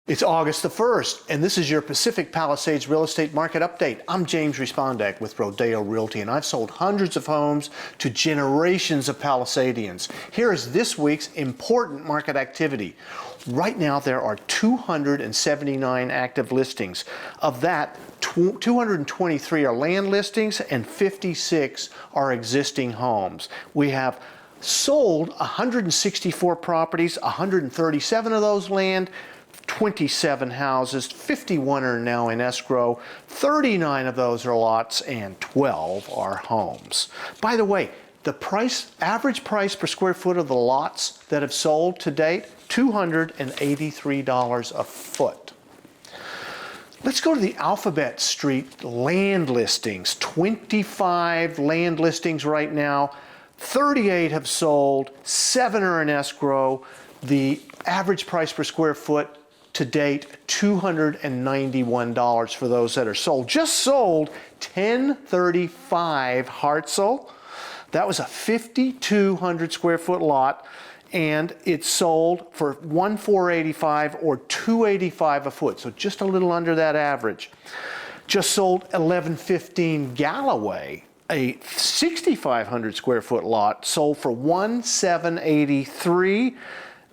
It's August the 1st, and this is your Pacific Palisades real estate market update. I'm James Respondek with Rodeo Realty, and I've sold hundreds of homes to generations of Palisadians. Here is this week's important market activity. Right now, there are 279 active listings. Of that, 223 are land listings and 56 are existing homes. We have sold 164 properties, 137 of those land, 27 houses, 51 are now in escrow, 39 of those are lots, and 12 are homes. By the way, the average price per square foot of the lots that have sold to date, $283 a foot. Let's go to the Alphabet Street land listings. 25 land listings right now, 38 have sold, 7 are in escrow. The average price per square foot to date, $291 for those that are sold. Just sold 1035 Hartzell. That was a 5,200 square foot lot, and it sold for $1,485 or $285 a foot, so just a little under that average. Just sold 1115 Galloway, a 6,500 square foot lot, sold for $1,783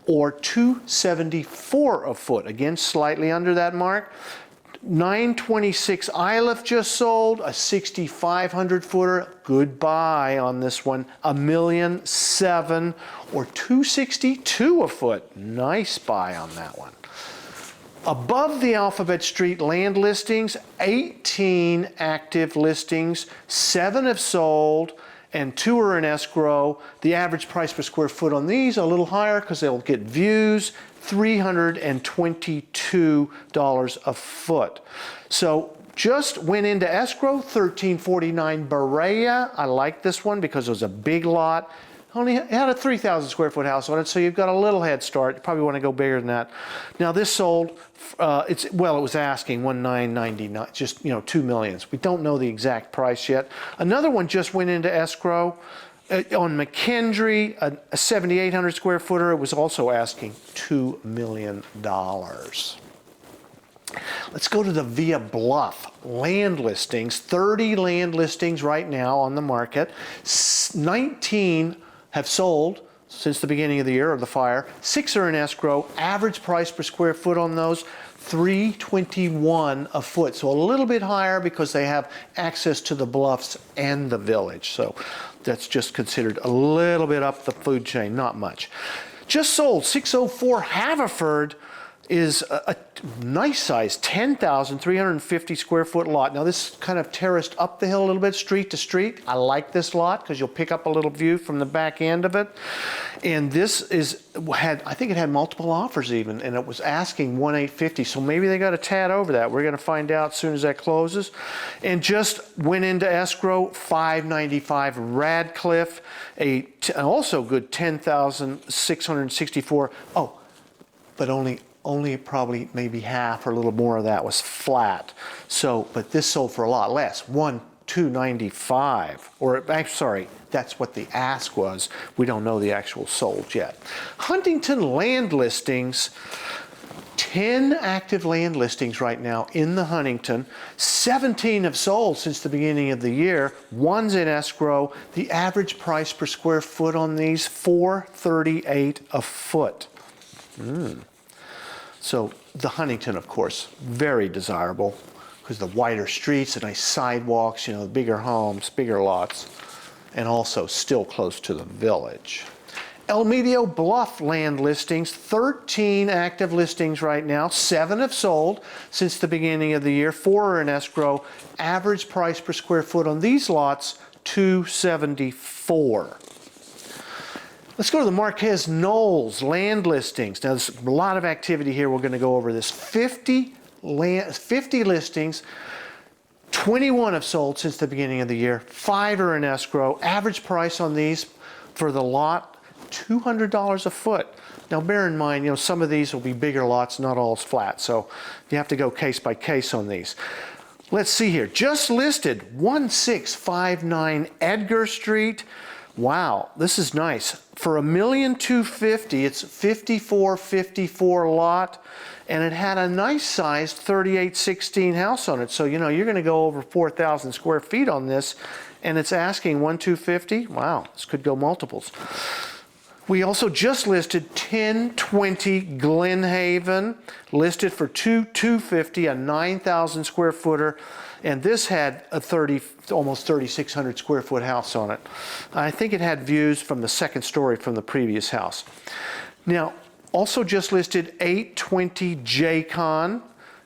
or $274 a foot. Again, slightly under that mark. 926 Iliff just sold, a 6,500 footer. Good buy on this one. $1,007,000 or $262 a foot. Nice buy on that one. Above the Alphabet Street land listings, 18 active listings, 7 have sold, and 2 are in escrow. The average price per square foot on these a little higher because they'll get views, $322 a foot. So just went into escrow, 1349 Berea. I like this one because it was a big lot. Only had a 3,000 square foot house on it, so you've got a little head start. You probably want to go bigger than that. Now this sold, it was asking $1,999, just, $2 million. We don't know the exact price yet. Another one just went into escrow on McKendree, a 7,800 square footer. It was also asking $2 million. Let's go to the Via Bluff land listings. 30 land listings right now on the market. 19 have sold since the beginning of the year, of the fire. 6 are in escrow. Average price per square foot on those, $321 a foot. So a little bit higher because they have access to the bluffs and the village. So that's just considered a little bit up the food chain, not much. Just sold 604 Haverford is a nice size, 10,350 square foot lot. Now this kind of terraced up the hill a little bit, street to street. I like this lot because you'll pick up a little view from the back end of it. And this I think it had multiple offers even, and it was asking $1,850. So maybe they got a tad over that. We're gonna find out as soon as that closes. And just went into escrow, $595 Radcliffe, also good 10,664. Oh, but only probably maybe half or a little more of that was flat. So, but this sold for a lot less, $1,295, or I'm sorry, that's what the ask was. We don't know the actual sold yet. Huntington Land listings, 10 active land listings right now in the Huntington. 17 have sold since the beginning of the year. 1's in escrow. The average price per square foot on these, $438 a foot. So the Huntington, of course, very desirable because the wider streets, the nice sidewalks, the bigger homes, bigger lots, and also still close to the village. El Medio Bluff land listings, 13 active listings right now. 7 have sold since the beginning of the year. 4 are in escrow. Average price per square foot on these lots, $274. Let's go to the Marquez Nolls land listings. Now, there's a lot of activity here. We're going to go over this. 50 listings, 21 have sold since the beginning of the year. 5 are in escrow. Average price on these for the lot, $200 a foot. Now, bear in mind, some of these will be bigger lots, not all is flat. So you have to go case by case on these. Let's see here. Just listed 1659 Edgar Street. Wow, this is nice. For $1,250,000, it's 54 lot, and it had a nice sized 3816 house on it. So, you know, you're going to go over 4,000 square feet on this, and it's asking 1,250. Wow, this could go multiples. We also just listed 1020 Glenhaven, listed for $250, a 9,000 square footer. And this had a almost 3,600 square foot house on it. I think it had views from the second story from the previous house. Now, also just listed 820 Jaycon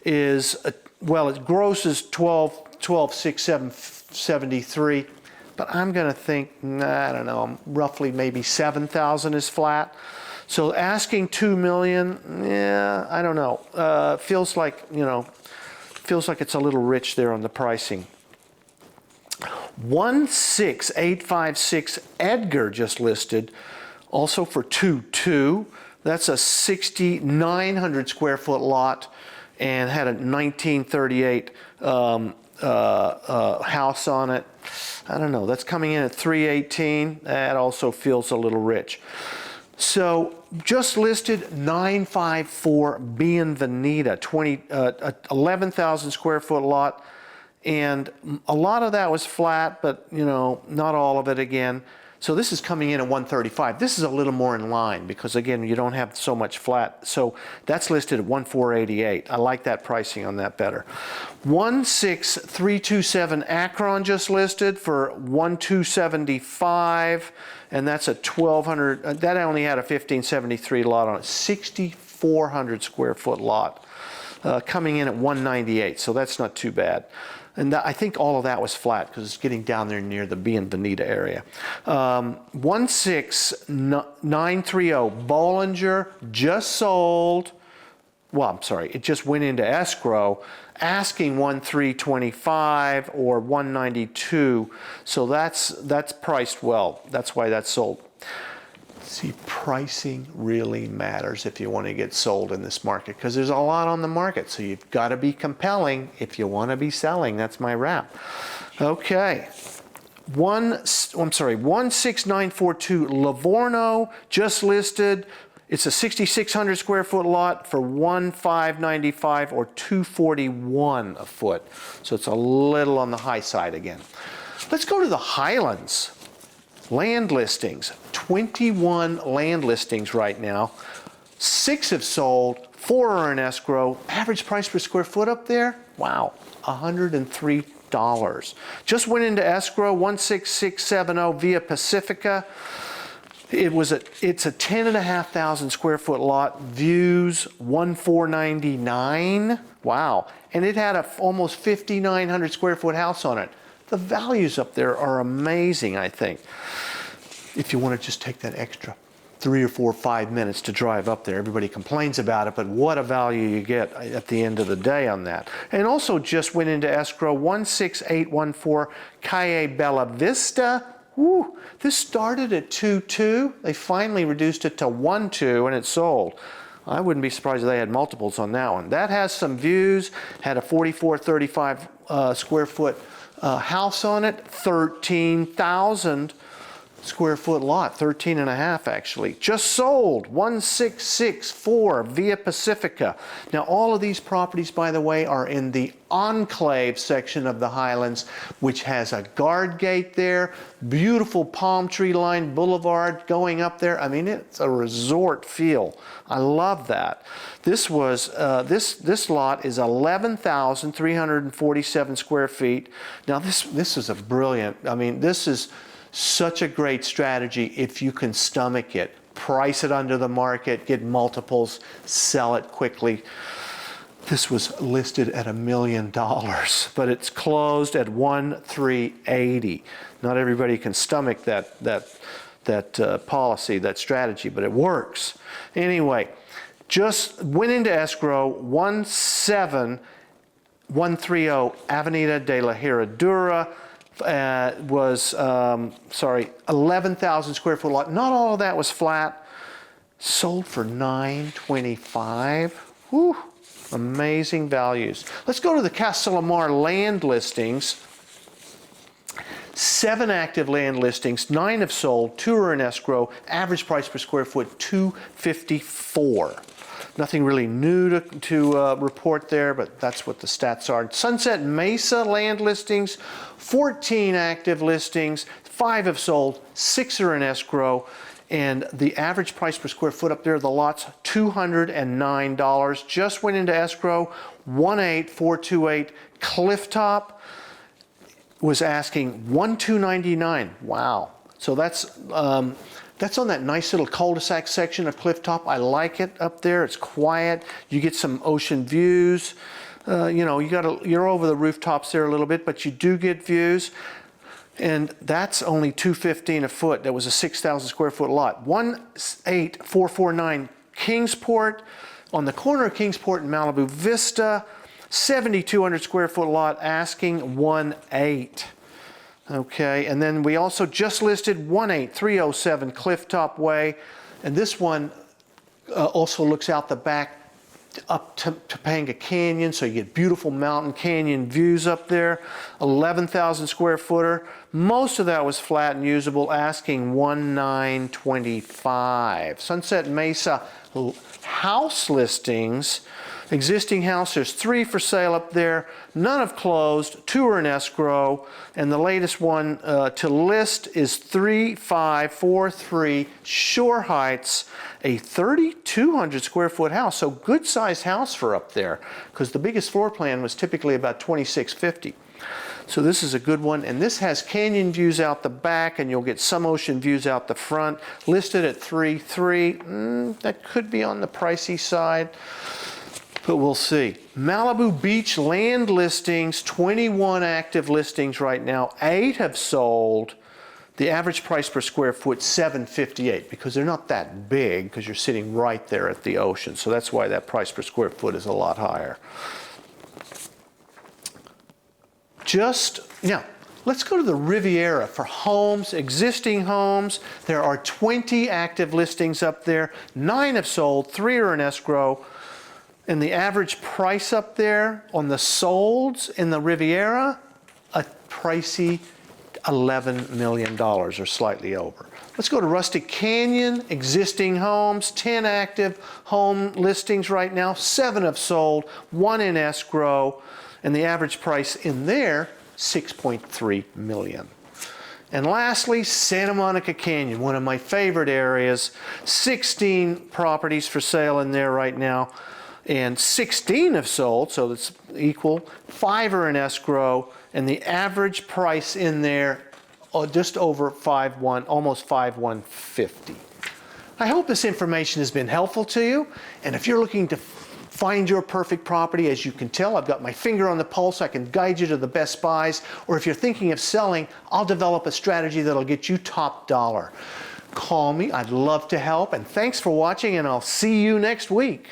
is, well, it grosses 12,673, but I'm going to think, I don't know, roughly maybe 7,000 is flat. So asking $2 million, yeah, I don't know. Feels like, you know, feels like it's a little rich there on the pricing. 16856 Edgar just listed, also for 2.2. That's a 6,900 square foot lot and had a 1938 house on it. I don't know. That's coming in at 318. That also feels a little rich. So just listed 954 Bienvenida, 11,000 square foot lot, and a lot of that was flat, but you know, not all of it again. So this is coming in at 135. This is a little more in line because again, you don't have so much flat. So that's listed at 1,488. I like that pricing on that better. 16327 Akron just listed for 1,275. And that's a 1,200, that only had a 1,573 lot on it, 6,400 square foot lot, coming in at 198, so that's not too bad. And I think all of that was flat because it's getting down there near the Bienvenida area. 16930 Bollinger just sold. Well, I'm sorry, it just went into escrow, asking 1,325 or 192. So that's priced well. That's why that's sold. See, pricing really matters if you want to get sold in this market because there's a lot on the market. So you've got to be compelling if you want to be selling. That's my wrap. Okay. 16942 Livorno just listed. It's a 6,600 square foot lot for 1,595 or 241 a foot. So it's a little on the high side again. Let's go to the Highlands. Land listings, 21 land listings right now. 6 have sold, 4 are in escrow. Average price per square foot up there, wow, $103. Just went into escrow, 16670 Via Pacifica. It's a 10,500 square foot lot, views 1,499. Wow, and it had a almost 5,900 square foot house on it. The values up there are amazing, I think. If you want to just take that extra 3 or 4 or 5 minutes to drive up there, everybody complains about it, but what a value you get at the end of the day on that. And also just went into escrow 16814 Calle Bella Vista. Woo, this started at 2.2. They finally reduced it to 1.2 and it sold. I wouldn't be surprised if they had multiples on that one. That has some views, had a 4,435 square foot house on it, 13,000 square foot lot, 13 and a half actually. Just sold, 1,664 Via Pacifica. Now all of these properties, by the way, are in the enclave section of the Highlands, which has a guard gate there, beautiful palm tree lined boulevard going up there. I mean, it's a resort feel. I love that. This was this lot is 11,347 square feet. Now this is a brilliant. I mean, this is such a great strategy if you can stomach it. Price it under the market, get multiples, sell it quickly. This was listed at $1 million, but it's closed at 1,380. Not everybody can stomach that policy, that strategy, but it works. Anyway, just went into escrow 17130 Avenida de la Herradura. Was 11,000 square foot lot. Not all of that was flat. Sold for $925. Whew, amazing values. Let's go to the Lamar land listings. 7 active land listings, 9 have sold, 2 are in escrow, average price per square foot $254. Nothing really new to report there, but that's what the stats are. Sunset Mesa land listings, 14 active listings, 5 have sold, 6 are in escrow, and the average price per square foot up there, the lot's $209. Just went into escrow, 18428 Clifftop was asking 1,299. Wow. So that's on that nice little cul-de-sac section of Clifftop. I like it up there. It's quiet. You get some ocean views. You know, you're over the rooftops there a little bit, but you do get views. And that's only $215 a foot. That was a 6,000 square foot lot. 18449 Kingsport, on the corner of Kingsport and Malibu Vista. 7,200 square foot lot, asking 1.8. Okay, and then we also just listed 18307 Clifftop Way, and this one also looks out the back up to Topanga Canyon, so you get beautiful mountain canyon views up there. 11,000 square footer. Most of that was flat and usable, asking 1,925. Sunset Mesa house listings. Existing house, there's 3 for sale up there. None have closed, 2 are in escrow, and the latest one to list is 3543 Shore Heights, a 3,200 square foot house. So good sized house for up there, because the biggest floor plan was typically about 2,650. So this is a good one, and this has canyon views out the back, and you'll get some ocean views out the front. Listed at 3.3. That could be on the pricey side, but we'll see. Malibu Beach land listings, 21 active listings right now. 8 have sold. The average price per square foot, $758, because they're not that big, because you're sitting right there at the ocean. So that's why that price per square foot is a lot higher. Now, let's go to the Riviera for homes, existing homes. There are 20 active listings up there. 9 have sold, 3 are in escrow. And the average price up there on the solds in the Riviera, a pricey $11 million or slightly over. Let's go to Rustic Canyon, existing homes, 10 active home listings right now, 7 have sold, 1 in escrow, and the average price in there, $6.3 million. And lastly, Santa Monica Canyon, one of my favorite areas, 16 properties for sale in there right now, and 16 have sold, so that's equal. 5 are in escrow, and the average price in there, just over almost $5,150. I hope this information has been helpful to you, and if you're looking to find your perfect property, as you can tell, I've got my finger on the pulse. I can guide you to the best buys, or if you're thinking of selling, I'll develop a strategy that'll get you top dollar. Call me, I'd love to help, and thanks for watching, and I'll see you next week.